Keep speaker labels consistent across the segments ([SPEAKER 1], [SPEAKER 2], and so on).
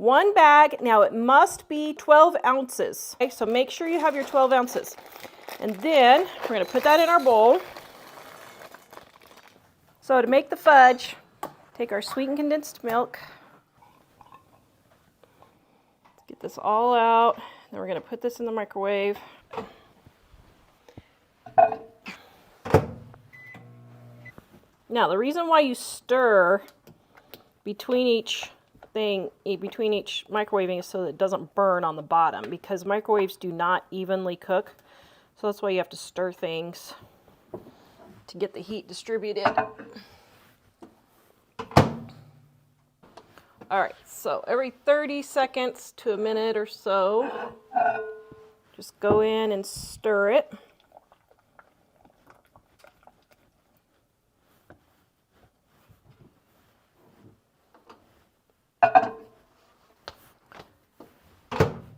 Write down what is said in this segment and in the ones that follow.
[SPEAKER 1] 1 bag. Now it must be 12 ounces. Okay, so make sure you have your 12 ounces. And then we're going to put that in our bowl. So to make the fudge, take our sweetened condensed milk. Let's get this all out. Then we're going to put this in the microwave. Now the reason why you stir between each microwaving is so that it doesn't burn on the bottom, because microwaves do not evenly cook. So that's why you have to stir things to get the heat distributed. All right, so every 30 seconds to a minute or so, just go in and stir it.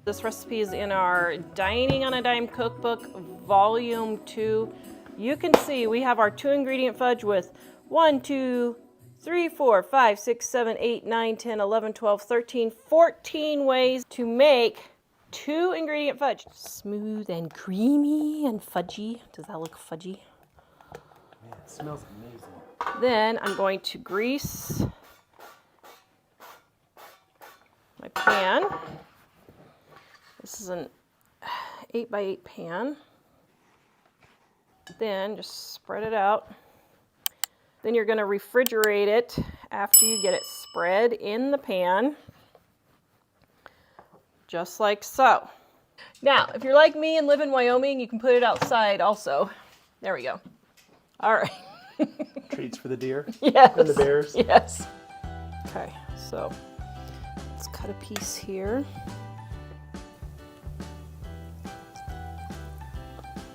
[SPEAKER 1] This recipe is in our Dining on a Dime Cookbook, Volume 2. You can see we have our 2-ingredient fudge with 1, 2, 3, 4, 5, 6, 7, 8, 9, 10, 11, 12, 13, 14 ways to make 2-ingredient fudge. Smooth and creamy and fudgy. Does that look fudgy?
[SPEAKER 2] Man, it smells amazing.
[SPEAKER 1] Then I'm going to grease my pan. This is an 8x8 pan. Then just spread it out. Then you're going to refrigerate it after you get it spread in the pan, just like so. Now, if you're like me and live in Wyoming, you can put it outside also. There we go. All right.
[SPEAKER 2] Treats for the deer?
[SPEAKER 1] Yes.
[SPEAKER 2] And the bears?
[SPEAKER 1] Yes. Okay, so let's cut a piece here.